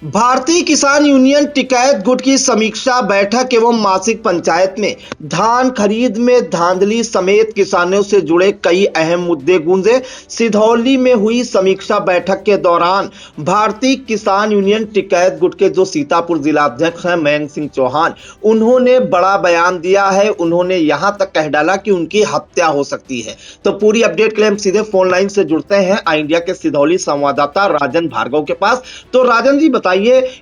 भारतीय किसान यूनियन टिकैत गुट की समीक्षा बैठक एवं मासिक पंचायत में धान खरीद में धांधली समेत किसानों से जुड़े कई अहम मुद्दे गूंजे। सिधौली में हुई समीक्षा बैठक के दौरान भारतीय किसान यूनियन टिकैत गुट के जो सीतापुर जिलाध्यक्ष हैं मयंक सिंह चौहान, उन्होंने बड़ा बयान दिया है। उन्होंने यहां तक कह डाला कि उनकी हत्या हो सकती है। तो पूरी अपडेट के लिए हम सीधे फोन लाइन से जुड़ते हैं आई इंडिया के सिधौली संवाददाता राजन भार्गव के पास। तो राजन जी, बताइए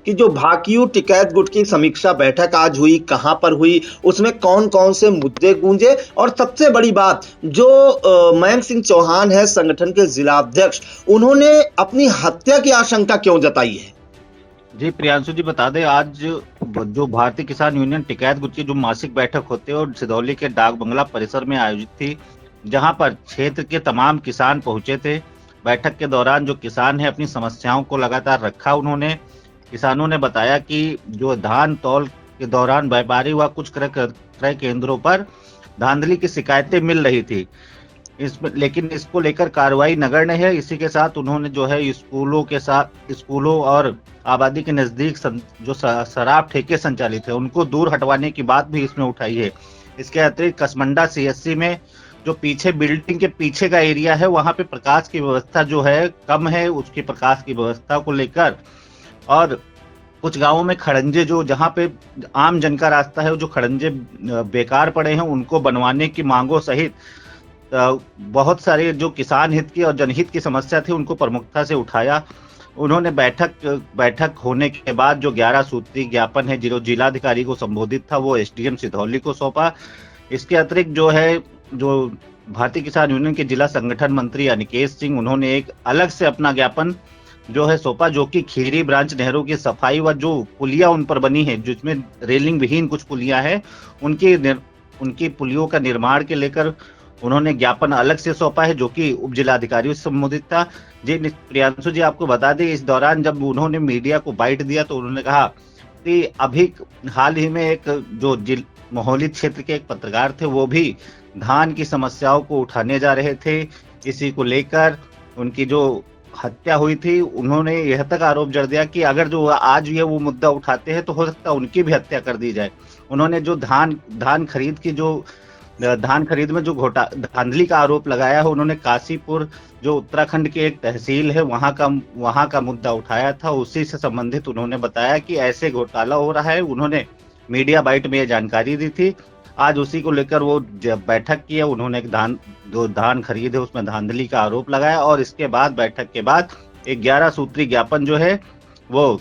कि जो भाकियू टिकैत गुट की समीक्षा बैठक आज हुई, कहां पर हुई, उसमें कौन कौन से मुद्दे गूंजे, और सबसे बड़ी बात जो मयंक सिंह चौहान है संगठन के जिला अध्यक्ष, उन्होंने अपनी हत्या की आशंका क्यों जताई है? जी प्रियांशु जी, बता दें आज जो भारतीय किसान यूनियन टिकैत गुट की जो मासिक बैठक होती है और सिधौली के डाक बंगला परिसर में आयोजित थी, जहां पर क्षेत्र के तमाम किसान पहुंचे थे। बैठक के दौरान जो किसान है अपनी समस्याओं को लगातार रखा। उन्होंने किसानों ने बताया कि जो धान तौल के दौरान व्यापारी व कुछ क्रय केंद्रों पर धांधली की शिकायतें मिल रही थी, लेकिन इसको लेकर कार्रवाई नगण्य है। इसी के साथ उन्होंने जो है स्कूलों और आबादी के नजदीक जो शराब ठेके संचालित है उनको दूर हटवाने की बात भी इसमें उठाई है। इसके अतिरिक्त कसमंडा सीएससी में जो पीछे बिल्डिंग के पीछे का एरिया है वहां पे प्रकाश की व्यवस्था जो है कम है, उसकी प्रकाश की व्यवस्था को लेकर, और कुछ गांवों में खड़ंजे जो जहां पे आम जन का रास्ता है, जो खड़ंजे बेकार पड़े हैं उनको बनवाने की मांगों सहित बहुत सारे जो किसान हित की और जनहित की समस्या थी उनको प्रमुखता से उठाया। उन्होंने बैठक होने के बाद जो 11 सूत्री ज्ञापन है जो जिलाधिकारी को संबोधित था वो एसडीएम सिधौली को सौंपा। इसके अतिरिक्त जो भारतीय किसान यूनियन के जिला संगठन मंत्री अनिकेत सिंह, उन्होंने एक अलग से अपना ज्ञापन जो है सौंपा, जो कि खीरी ब्रांच नहरों की सफाई व जो पुलिया उन पर बनी है, जिसमें रेलिंग विहीन कुछ पुलिया है, उनकी पुलियों का निर्माण के लेकर उन्होंने ज्ञापन अलग से सौंपा है, जो कि उप जिलाधिकारी से संबोधित था। जी प्रियांशु जी, आपको बता दें इस दौरान जब उन्होंने मीडिया को बाइट दिया तो उन्होंने कहा कि अभी हाल ही में एक जो मोहली क्षेत्र के एक पत्रकार थे वो भी धान की समस्याओं को उठाने जा रहे थे। इसी को लेकर उनकी जो हत्या हुई थी, उन्होंने यह तक आरोप जड़ दिया कि अगर जो आज ये वो मुद्दा उठाते हैं तो हो सकता है उनकी भी हत्या कर दी जाए। उन्होंने जो धान खरीद में जो धांधली का आरोप लगाया है, उन्होंने काशीपुर जो उत्तराखंड के एक तहसील है वहां का मुद्दा उठाया था। उसी से संबंधित उन्होंने बताया कि ऐसे घोटाला हो रहा है। उन्होंने मीडिया बाइट में यह जानकारी दी थी। आज उसी को लेकर वो जब बैठक की है, उन्होंने जो धान खरीद है उसमें धांधली का आरोप लगाया, और इसके बाद बैठक के बाद एक 11 सूत्री ज्ञापन जो है वो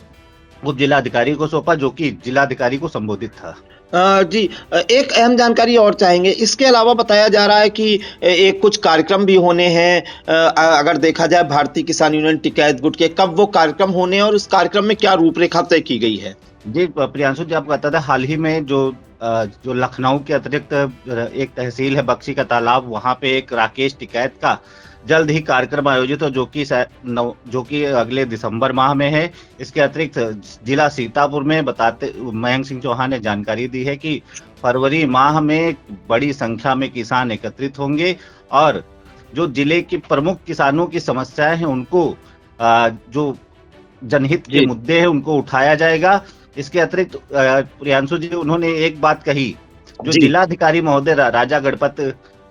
उप जिलाधिकारी को सौंपा, जो कि जिलाधिकारी को संबोधित था। जी, एक अहम जानकारी और चाहेंगे। इसके अलावा बताया जा रहा है कि एक कुछ कार्यक्रम भी होने हैं। अगर देखा जाए भारतीय किसान यूनियन टिकैत गुट के, कब वो कार्यक्रम होने हैं और उस कार्यक्रम में क्या रूपरेखा तय की गई है? जी प्रियांशु जी, आपको बता था हाल ही में जो लखनऊ के अतिरिक्त एक तहसील है बक्सी का तालाब, वहां पे एक राकेश टिकैत का जल्द ही कार्यक्रम आयोजित हो, जो कि अगले दिसंबर माह में है। इसके अतिरिक्त जिला सीतापुर में मयंक सिंह चौहान ने जानकारी दी है कि फरवरी माह में बड़ी संख्या में किसान एकत्रित होंगे और जो जिले के प्रमुख किसानों की समस्याएं हैं उनको जो जनहित के मुद्दे हैं उनको उठाया जाएगा। इसके अतिरिक्त प्रियांशु जी, उन्होंने एक बात कही, जो जिलाधिकारी महोदय राजा गणपत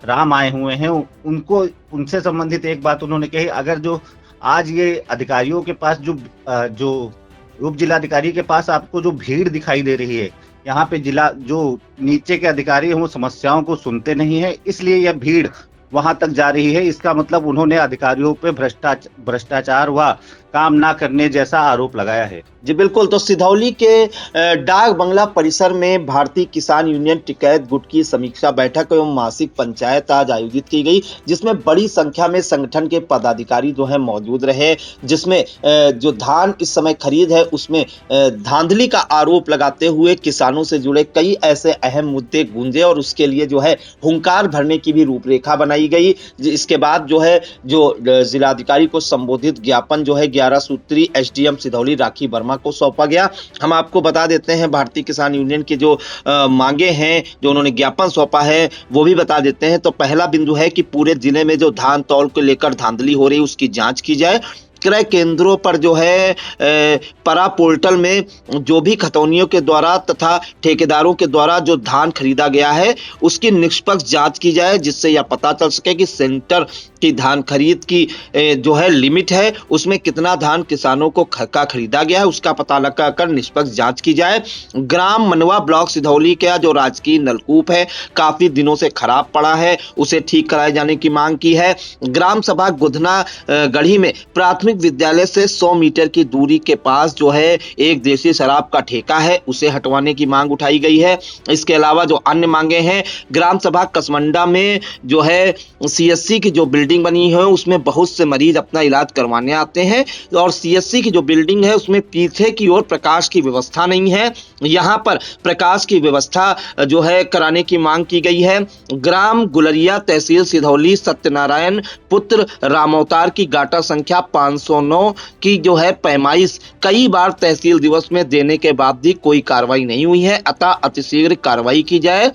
राम आए हुए हैं उनसे संबंधित एक बात उन्होंने कही, अगर जो आज ये अधिकारियों के पास जो उप जिलाधिकारी के पास आपको जो भीड़ दिखाई दे रही है, यहाँ पे जो नीचे के अधिकारी हैं वो समस्याओं को सुनते नहीं है, इसलिए यह भीड़ वहां तक जा रही है। इसका मतलब उन्होंने अधिकारियों पे भ्रष्टाचार व काम ना करने जैसा आरोप लगाया है। जी बिल्कुल। तो सिधौली के डाक बंगला परिसर में भारतीय किसान यूनियन टिकैत गुट की समीक्षा बैठक एवं मासिक पंचायत आज आयोजित की गई, जिसमें बड़ी संख्या में संगठन के पदाधिकारी जो है मौजूद रहे, जिसमें जो धान इस समय खरीद है उसमें धांधली का आरोप लगाते हुए किसानों से जुड़े कई ऐसे अहम मुद्दे गूंजे और उसके लिए जो है हुंकार भरने की भी रूपरेखा बनाई गई। इसके बाद जो जिलाधिकारी को संबोधित ज्ञापन जो है 11 सूत्री एसडीएम सिधौली राखी वर्मा को सौंपा गया। हम आपको बता देते हैं भारतीय किसान यूनियन की जो मांगे हैं, जो उन्होंने ज्ञापन सौंपा है वो भी बता देते हैं। तो पहला बिंदु है कि पूरे जिले में जो धान तौल को लेकर धांधली हो रही है उसकी जांच की जाए। क्रय केंद्रों पर जो है परा पोर्टल में जो भी खतौनियों के द्वारा तथा ठेकेदारों के द्वारा जो धान खरीदा गया है उसकी निष्पक्ष जांच की जाए, जिससे यह पता चल सके कि सेंटर की धान खरीद की जो है लिमिट है उसमें कितना धान किसानों को का खरीदा गया है उसका पता लगाकर निष्पक्ष जांच की जाए। ग्राम मनवा ब्लॉक सिधौली का जो राजकीय नलकूप है काफी दिनों से खराब पड़ा है, उसे ठीक कराए जाने की मांग की है। ग्राम सभा गुधना गढ़ी में प्राथमिक विद्यालय से 100 मीटर की दूरी के पास जो है एक देसी शराब का ठेका है उसे हटवाने की मांग उठाई गई है। इसके अलावा जो अन्य मांगे हैं, ग्राम सभा कसमंडा में जो है सीएससी की जो बिल्डिंग बनी है उसमें बहुत से मरीज अपना इलाज करवाने आते हैं और सीएससी की जो बिल्डिंग है उसमें पीछे की ओर प्रकाश की व्यवस्था नहीं है, यहाँ पर प्रकाश की व्यवस्था जो है कराने की मांग की गई है। ग्राम गुलरिया तहसील सिधौली सत्यनारायण पुत्र रामअवतार की गाटा संख्या 509 की जो है पैमाइश कई बार तहसील दिवस में देने के बाद भी कोई कार्रवाई नहीं हुई है, अतः अतिशीघ्र कार्रवाई की जाए।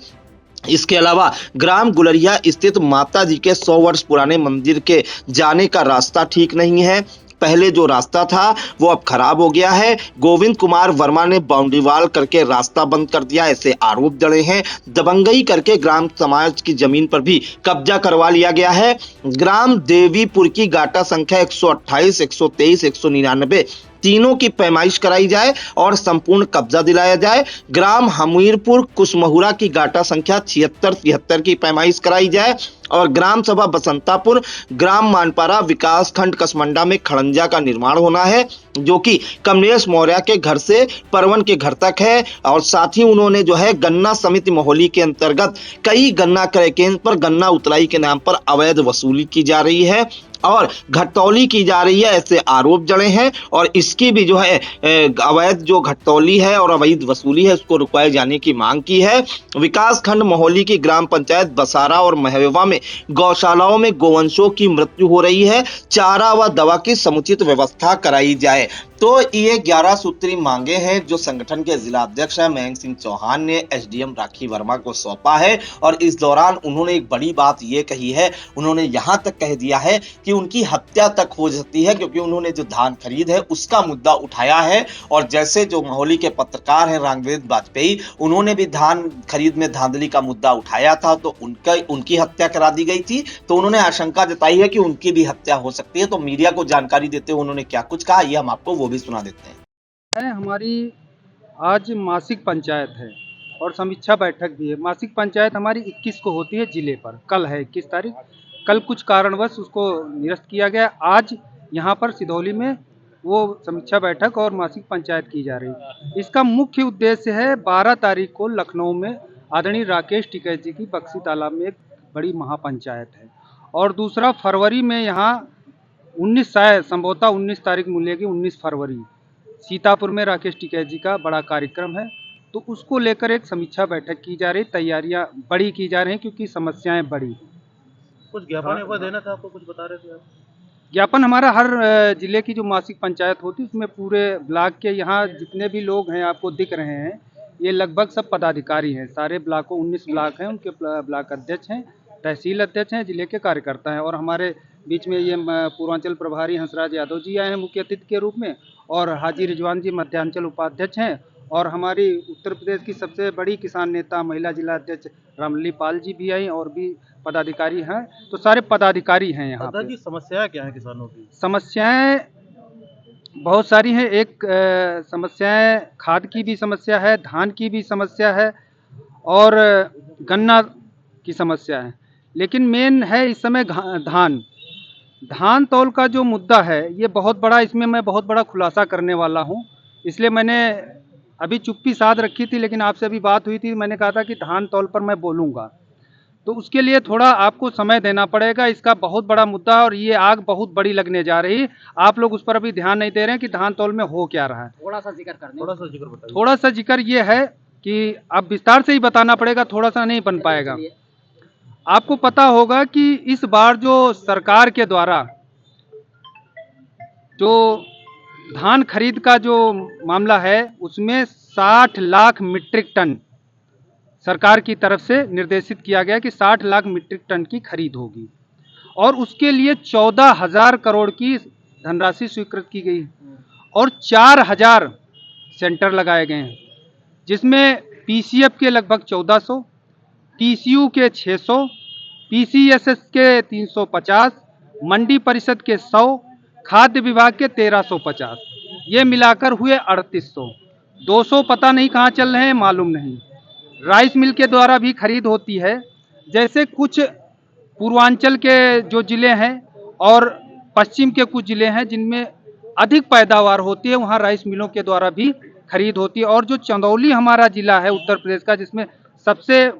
इसके अलावा ग्राम गुलरिया स्थित माता जी के 100 वर्ष पुराने मंदिर के जाने का रास्ता ठीक नहीं है, पहले जो रास्ता था वो अब खराब हो गया है। गोविंद कुमार वर्मा ने बाउंड्री वाल करके रास्ता बंद कर दिया, ऐसे आरोप जड़े हैं। दबंगई करके ग्राम समाज की जमीन पर भी कब्जा करवा लिया गया है। ग्राम देवीपुर की गाटा संख्या 128, 123, 199 तीनों की पैमाइश कराई जाए और संपूर्ण कब्जा दिलाया जाए। ग्राम हमीरपुर कुशमहुरा की गाटा संख्या 76, 73 की पैमाइश कराई जाए और ग्राम सभा बसंतापुर ग्राम मानपारा विकास खंड कसमंडा में खड़ंजा का निर्माण होना है जो कि कमलेश मौर्य के घर से परवन के घर तक है। और साथ ही उन्होंने जो है गन्ना समिति मोहली के अंतर्गत कई गन्ना क्रय केंद्र पर गन्ना उतराई के नाम पर अवैध वसूली की जा रही है और घटतौली की जा रही है, ऐसे आरोप जड़े हैं और इसकी भी जो है अवैध जो घटतौली है और अवैध वसूली है उसको रुकवाए जाने की मांग की है। विकास खंड मोहली की ग्राम पंचायत बसारा और महवेवा में गौशालाओं में गोवंशों की मृत्यु हो रही है, चारा व दवा की समुचित व्यवस्था कराई जाए। तो ये 11 सूत्री मांगे हैं जो संगठन के जिला अध्यक्ष है मयंक सिंह चौहान ने एसडीएम राखी वर्मा को सौंपा है और इस दौरान उन्होंने एक बड़ी बात ये कही है, उन्होंने यहां तक कह दिया है कि उनकी हत्या तक हो सकती है क्योंकि उन्होंने जो धान खरीद है उसका मुद्दा उठाया है। और जैसे जो मोहली के पत्रकार हैं रामवेद वाजपेयी, उन्होंने भी धान खरीद में धांधली का मुद्दा उठाया था तो उनकी हत्या करा दी गई थी, तो उन्होंने आशंका जताई है कि उनकी भी हत्या हो सकती है। तो मीडिया को जानकारी देते हुए उन्होंने क्या कुछ कहा ये हम आपको वो भी सुना देते हैं। हमारी आज मासिक पंचायत है और समीक्षा बैठक भी है। मासिक पंचायत हमारी 21 को होती है जिले पर, कल है 21 तारीख। कल कुछ कारणवश उसको निरस्त किया गया। आज यहाँ पर सिधौली में वो समीक्षा बैठक और मासिक पंचायत की जा रही है। इसका मुख्य उद्देश्य है 12 तारीख को लखनऊ में आदरणीय राकेश टिकैत जी की बक्सी तालाब में एक बड़ी महापंचायत है और दूसरा फरवरी में यहाँ 19 शायद संभवतः 19 तारीख मिलेगी, 19 फरवरी सीतापुर में राकेश टिकैत जी का बड़ा कार्यक्रम है, तो उसको लेकर एक समीक्षा बैठक की जा रही। तैयारियां बड़ी की जा रही हैं क्योंकि समस्याएं बड़ी। कुछ ज्ञापन एक बार देना था आपको, कुछ बता रहे थे आप? ज्ञापन हमारा हर जिले की जो मासिक पंचायत होती है उसमें पूरे ब्लॉक के यहाँ जितने भी लोग हैं आपको दिख रहे हैं ये लगभग सब पदाधिकारी हैं। सारे ब्लॉकों 19 ब्लॉक हैं, उनके ब्लॉक अध्यक्ष हैं, तहसील अध्यक्ष हैं, जिले के कार्यकर्ता हैं और हमारे बीच में ये पूर्वांचल प्रभारी हंसराज यादव जी आए हैं मुख्य अतिथि के रूप में और हाजी रिजवान जी मध्यांचल उपाध्यक्ष हैं और हमारी उत्तर प्रदेश की सबसे बड़ी किसान नेता महिला जिला अध्यक्ष रामली पाल जी भी आई और भी पदाधिकारी हैं। तो सारे पदाधिकारी हैं यहाँ पे। जी समस्याएं क्या है किसानों की? समस्याएं बहुत सारी हैं। एक समस्याएं खाद की भी समस्या है, धान की भी समस्या है और गन्ना की समस्या है, लेकिन मेन है इस समय धान तौल का जो मुद्दा है ये बहुत बड़ा, इसमें मैं बहुत बड़ा खुलासा करने वाला हूँ। इसलिए मैंने अभी चुप्पी साध रखी थी, लेकिन आपसे अभी बात हुई थी, मैंने कहा था कि धान तौल पर मैं बोलूँगा, तो उसके लिए थोड़ा आपको समय देना पड़ेगा। इसका बहुत बड़ा मुद्दा और ये आग बहुत बड़ी लगने जा रही। आप लोग उस पर अभी ध्यान नहीं दे रहे हैं कि धान तौल में हो क्या रहा है। थोड़ा सा जिक्र बताइए। थोड़ा सा जिक्र ये है कि अब विस्तार से ही बताना पड़ेगा, थोड़ा सा नहीं बन पाएगा। आपको पता होगा कि इस बार जो सरकार के द्वारा जो धान खरीद का जो मामला है उसमें 60 लाख मीट्रिक टन सरकार की तरफ से निर्देशित किया गया कि 60 लाख मीट्रिक टन की खरीद होगी और उसके लिए 14,000 करोड़ की धनराशि स्वीकृत की गई और 4000 सेंटर लगाए गए हैं, जिसमें पीसीएफ के लगभग 1400, टीसीयू के 600, पीसीएसएस के 350, मंडी परिषद के 100, खाद्य विभाग के 1350, ये मिलाकर हुए 3800। 200 पता नहीं कहाँ चल रहे हैं, मालूम नहीं। राइस मिल के द्वारा भी खरीद होती है, जैसे कुछ पूर्वांचल के जो जिले हैं और पश्चिम के कुछ जिले हैं जिनमें अधिक पैदावार होती है, वहाँ राइस मिलों के द्वारा भी खरीद होती है। और जो चंदौली हमारा जिला है उत्तर प्रदेश का, जिसमें सबसे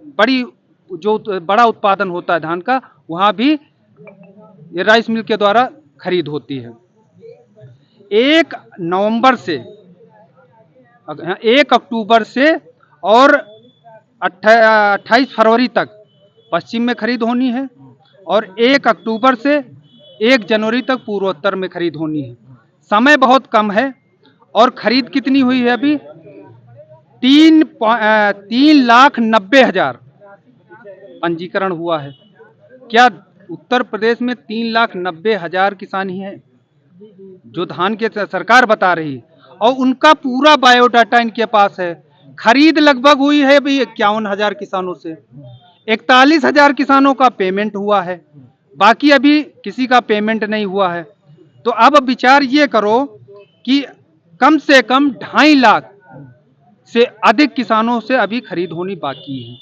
बड़ा उत्पादन होता है धान का, वहाँ भी ये राइस मिल के द्वारा खरीद होती है। 1 अक्टूबर से और 28 फरवरी तक पश्चिम में खरीद होनी है और 1 अक्टूबर से 1 जनवरी तक पूर्वोत्तर में खरीद होनी है। समय बहुत कम है और खरीद कितनी हुई है अभी? 3,90,000 पंजीकरण हुआ है। क्या उत्तर प्रदेश में 3,90,000 किसान ही हैं जो धान के सरकार बता रही है, और उनका पूरा बायोडाटा इनके पास है। खरीद लगभग हुई है अभी 51,000 किसानों से, 41,000 किसानों का पेमेंट हुआ है, बाकी अभी किसी का पेमेंट नहीं हुआ है। तो अब विचार ये करो कि कम से कम 2.5 लाख से अधिक किसानों से अभी खरीद होनी बाकी है।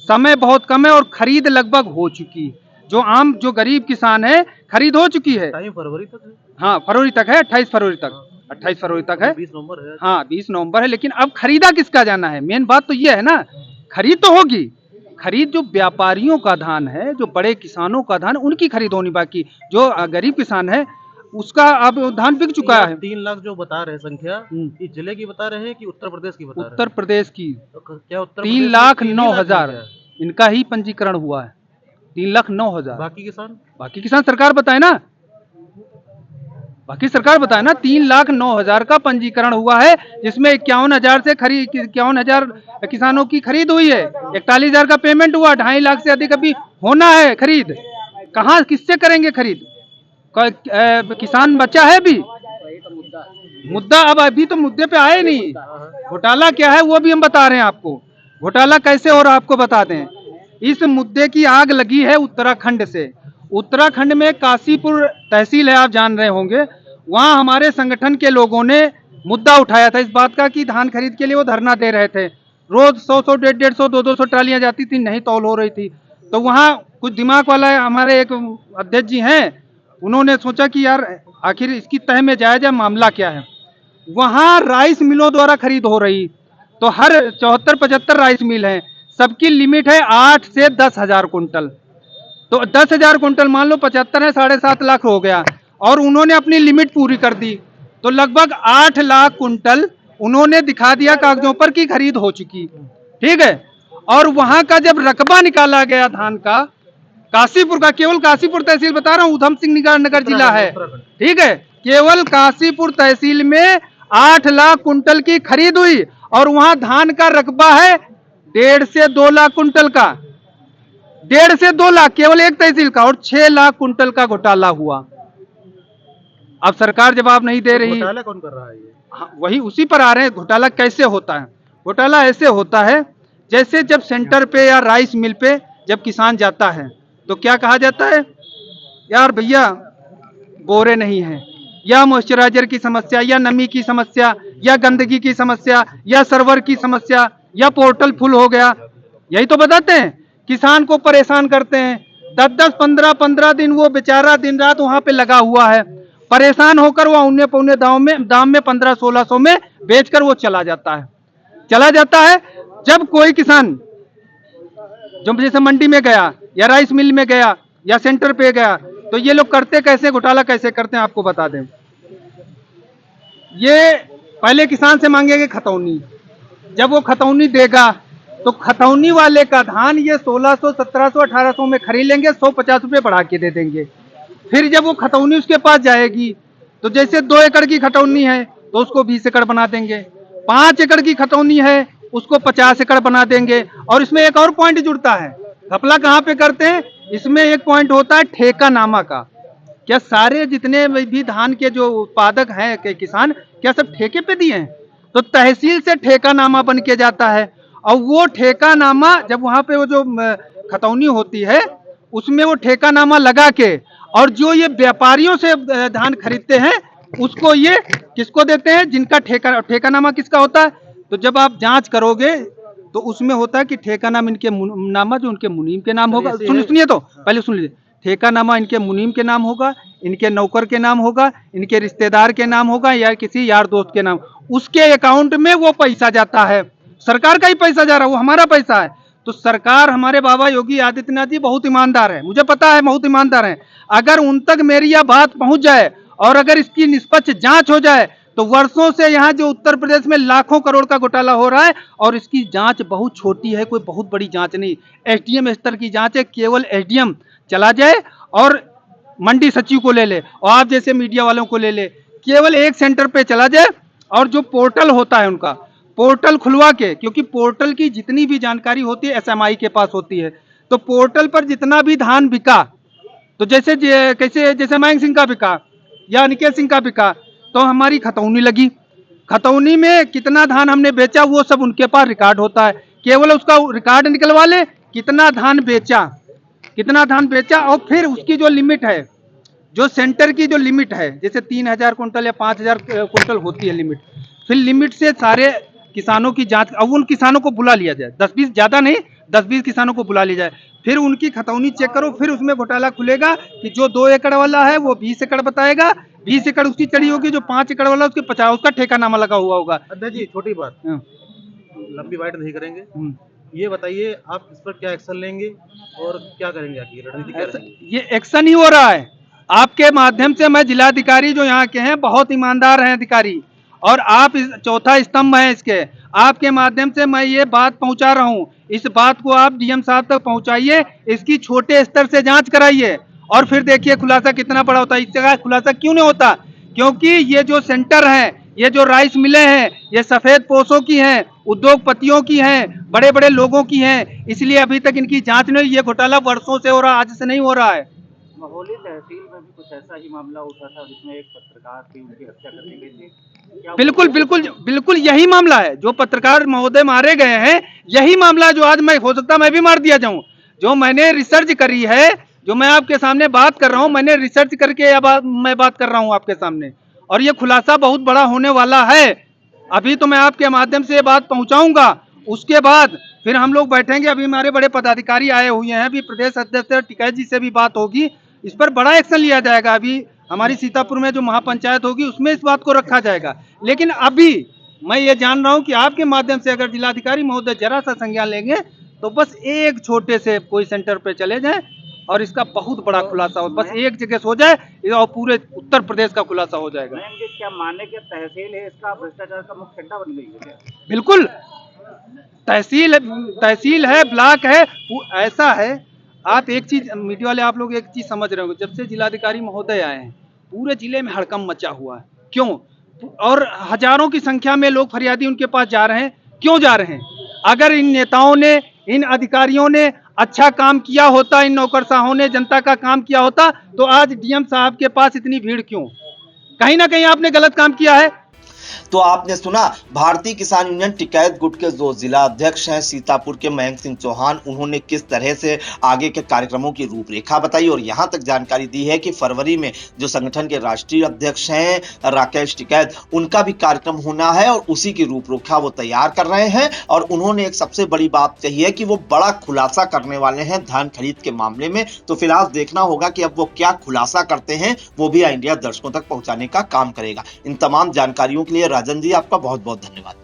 समय बहुत कम है और खरीद लगभग हो चुकी है। जो गरीब किसान है खरीद हो चुकी है। टाइम फरवरी तक है? हाँ, फरवरी तक है, 28 फरवरी तक। 28 फरवरी तक है, 20 नवंबर है। हाँ 20 नवंबर है, लेकिन अब खरीदा किसका जाना है? मेन बात तो ये है ना, खरीद तो होगी। खरीद जो व्यापारियों का धान है, जो बड़े किसानों का धान, उनकी खरीद होनी बाकी। जो गरीब किसान है उसका अब धान बिक चुका है। 3 लाख जो बता रहे हैं संख्या, ये जिले की बता रहे हैं कि उत्तर प्रदेश की बता रहे हैं? उत्तर प्रदेश की। तो क्या उत्तर प्रदेश में 3,09,000 इनका ही पंजीकरण हुआ है। 3,09,000। बाकी किसान सरकार बताए ना, 3,09,000 का पंजीकरण हुआ है, जिसमें 51,000 से 51,000 किसानों की खरीद हुई है। 41,000 का पेमेंट हुआ, 2.5 लाख से अधिक अभी होना है खरीद। कहाँ किससे करेंगे खरीद? किसान बचा है भी मुद्दा। अब अभी तो मुद्दे पे आए नहीं। घोटाला क्या है वो भी हम बता रहे हैं आपको। घोटाला कैसे हो रहा है आपको बता दें। इस मुद्दे की आग लगी है उत्तराखंड से। उत्तराखंड में काशीपुर तहसील है, आप जान रहे होंगे। वहां हमारे संगठन के लोगों ने मुद्दा उठाया था इस बात का कि धान खरीद के लिए वो धरना दे रहे थे। रोज 100, 150, 200 ट्रालियां जाती थी, नहीं तौल हो रही थी। तो वहां कुछ दिमाग वाला हमारे एक अध्यक्ष जी हैं, उन्होंने सोचा कि यार आखिर इसकी तह में जाया जाए, मामला क्या है। वहां राइस मिलों द्वारा खरीद हो रही, तो हर 74-75 राइस मिल हैं, सबकी लिमिट है 8 से 10,000 कुंटल। तो 10,000 कुंटल मान लो 75 है, 7.5 लाख हो गया, और उन्होंने अपनी लिमिट पूरी कर दी। तो लगभग 8 लाख कुंटल उन्होंने दिखा दिया कागजों पर कि खरीद हो चुकी। ठीक है। और वहां का जब रकबा निकाला गया धान का, काशीपुर का, केवल काशीपुर तहसील बता रहा हूं, उधम सिंह नगर जिला है, ठीक है, केवल काशीपुर तहसील में 8 लाख कुंटल की खरीद हुई, और वहां धान का रकबा है 1.5 से 2 लाख कुंटल का। 1.5 से 2 लाख केवल एक तहसील का, और 6 लाख कुंटल का घोटाला हुआ। अब सरकार जवाब नहीं दे रही। घोटाला कौन कर रहा है ये? हाँ, वही उसी पर आ रहे हैं। घोटाला कैसे होता है? घोटाला ऐसे होता है जैसे जब सेंटर पे या राइस मिल पे जब किसान जाता है तो क्या कहा जाता है, यार भैया बोरे नहीं है, या मॉइस्चराइजर की समस्या, या नमी की समस्या, या गंदगी की समस्या, या सर्वर की समस्या, या पोर्टल फुल हो गया। यही तो बताते हैं, किसान को परेशान करते हैं। 10-10, 15-15 दिन वो बेचारा दिन रात वहां पे लगा हुआ है, परेशान होकर वो औने पौने दाम में 1500-1600 में बेचकर वो चला जाता है। जब कोई किसान जो जैसे मंडी में गया या राइस मिल में गया या सेंटर पे गया, तो ये लोग करते कैसे, घोटाला कैसे करते हैं आपको बता दें। ये पहले किसान से मांगेंगे खतौनी, जब वो खतौनी देगा तो खतौनी वाले का धान ये 1600, 1700, 1800 में खरीद लेंगे, 150 रुपये बढ़ा के दे देंगे। फिर जब वो खतौनी उसके पास जाएगी तो जैसे 2 एकड़ की खतौनी है तो उसको 20 एकड़ बना देंगे, 5 एकड़ की खतौनी है उसको 50 एकड़ बना देंगे। और इसमें एक और पॉइंट जुड़ता है, घपला कहाँ पे करते हैं, इसमें एक पॉइंट होता है ठेका नामा का। क्या सारे जितने भी धान के जो उत्पादक हैं के किसान क्या सब ठेके पे दिए हैं? तो तहसील से ठेकानामा बन के जाता है और वो ठेकानामा जब वहाँ पे वो जो खतौनी होती है उसमें वो ठेकानामा लगा के और जो ये व्यापारियों से धान खरीदते हैं उसको ये किसको देते हैं? जिनका ठेकानामा किसका होता है? तो जब आप जांच करोगे तो उसमें होता है कि ठेकानामा इनके नामा जो उनके मुनीम के नाम होगा। सुनिए तो पहले सुन लीजिए, ठेकानामा इनके मुनीम के नाम होगा, इनके नौकर के नाम होगा, इनके रिश्तेदार के नाम होगा या किसी यार दोस्त के नाम, उसके अकाउंट में वो पैसा जाता है। सरकार का ही पैसा जा रहा है, वो हमारा पैसा है। तो सरकार, हमारे बाबा योगी आदित्यनाथ जी बहुत ईमानदार है, मुझे पता है बहुत ईमानदार है। अगर उन तक मेरी यह बात पहुंच जाए और अगर इसकी निष्पक्ष जांच हो जाए तो वर्षों से यहाँ जो उत्तर प्रदेश में लाखों करोड़ का घोटाला हो रहा है और इसकी जांच बहुत छोटी है, कोई बहुत बड़ी जांच नहीं, एसडीएम स्तर की जांच है। केवल एसडीएम चला जाए और मंडी सचिव को ले ले और आप जैसे मीडिया वालों को ले ले, केवल एक सेंटर पे चला जाए और जो पोर्टल होता है उनका पोर्टल खुलवा के, क्योंकि पोर्टल की जितनी भी जानकारी होती है एसएमआई के पास होती है, तो पोर्टल पर जितना भी धान बिका, तो जैसे मयंक सिंह का बिका या निकेल सिंह का बिका, तो हमारी खतौनी लगी, खतौनी में कितना धान हमने बेचा वो सब उनके पास रिकॉर्ड होता है। केवल उसका रिकॉर्ड निकलवा ले, कितना धान बेचा और फिर उसकी जो लिमिट है, जो सेंटर की जो लिमिट है, जैसे 3000 कुंटल या 5000 कुंटल होती है लिमिट, फिर लिमिट से सारे किसानों की जांच, अब उन किसानों को बुला लिया जाए, 10-20 ज्यादा नहीं, 10-20 किसानों को बुला लिया जाए, फिर उनकी खतौनी चेक करो, फिर उसमें घोटाला खुलेगा कि जो 2 एकड़ वाला है वो 20 एकड़ बताएगा, 20 एकड़ उसकी चढ़ी होगी, जो 5 एकड़ वाला उसके 50 उसका ठेकानामा लगा हुआ होगा। अध्यक्ष जी, छोटी बात, लंबी बात नहीं करेंगे, ये बताइए आप इस पर क्या एक्शन लेंगे और क्या करेंगे, आगे रणनीति क्या रहेगी? ये एक्शन ही हो रहा है आपके माध्यम से। मैं जिलाधिकारी जो यहाँ के हैं बहुत ईमानदार हैं अधिकारी, और आप इस चौथा स्तंभ हैं इसके, आपके माध्यम से मैं ये बात पहुंचा रहा हूं। इस बात को आप डीएम साहब तक पहुंचाइए, इसकी छोटे स्तर से जांच कराइए और फिर देखिए खुलासा कितना बड़ा होता है। इस जगह खुलासा क्यों नहीं होता? क्योंकि ये जो सेंटर हैं, ये जो राइस मिलें हैं, ये सफेद पोशों की हैं, उद्योगपतियों की हैं, बड़े बड़े लोगों की हैं, इसलिए अभी तक इनकी जांच नहीं हुई। ये घोटाला वर्षों से हो रहा है, आज से नहीं हो रहा है। महोली तहसील में भी कुछ ऐसा ही मामला उठा था जिसमें एक पत्रकार थी, उनकी हत्या कर दी गई थी। बिल्कुल यही मामला है, जो पत्रकार महोदय मारे गए हैं, यही मामला जो आज मैं, हो सकता मैं भी मार दिया जाऊं। जो मैंने रिसर्च करी है, जो मैं आपके सामने बात कर रहा हूं, मैंने रिसर्च करके मैं बात कर रहा हूं आपके सामने, और ये खुलासा बहुत बड़ा होने वाला है। अभी तो मैं आपके माध्यम से ये बात पहुंचाऊंगा, उसके बाद फिर हम लोग बैठेंगे। अभी हमारे बड़े पदाधिकारी आए हुए हैं, अभी प्रदेश अध्यक्ष टिकैत जी से भी बात होगी, इस पर बड़ा एक्शन लिया जाएगा। अभी हमारी सीतापुर में जो महापंचायत होगी उसमें इस बात को रखा जाएगा। लेकिन अभी मैं ये जान रहा हूं कि आपके माध्यम से अगर जिलाधिकारी महोदय जरा सा संज्ञान लेंगे तो बस एक छोटे से कोई सेंटर पे चले जाएं और इसका बहुत बड़ा खुलासा हो, बस एक जगह हो जाए और पूरे उत्तर प्रदेश का खुलासा हो जाएगा। क्या माने कि तहसील है इसका भ्रष्टाचार का मुख्य अड्डा बन गई है? बिल्कुल, तहसील है, ब्लॉक है, ऐसा है। आप एक चीज, मीडिया वाले आप लोग एक चीज समझ रहे हो, जब से जिलाधिकारी महोदय आए हैं पूरे जिले में हड़कंप मचा हुआ है। क्यों? और हजारों की संख्या में लोग फरियादी उनके पास जा रहे हैं। क्यों जा रहे हैं? अगर इन नेताओं ने, इन अधिकारियों ने अच्छा काम किया होता, इन नौकरशाहों ने जनता का काम किया होता, तो आज डीएम साहब के पास इतनी भीड़ क्यों? कहीं ना कहीं आपने गलत काम किया है। तो आपने सुना भारतीय किसान यूनियन टिकैत गुट के जो जिला अध्यक्ष हैं सीतापुर के मयंक सिंह चौहान, उन्होंने किस तरह से आगे के कार्यक्रमों की रूपरेखा बताई और यहां तक जानकारी दी है कि फरवरी में जो संगठन के राष्ट्रीय अध्यक्ष हैं राकेश टिकैत, उनका भी कार्यक्रम होना है और उसी की रूपरेखा वो तैयार कर रहे हैं। और उन्होंने एक सबसे बड़ी बात कही है कि वो बड़ा खुलासा करने वाले हैं धान खरीद के मामले में। तो फिलहाल देखना होगा कि अब वो क्या खुलासा करते हैं, वो भी इंडिया दर्शकों तक पहुंचाने का काम करेगा। इन तमाम जानकारियों के लिए राजन जी आपका बहुत बहुत धन्यवाद।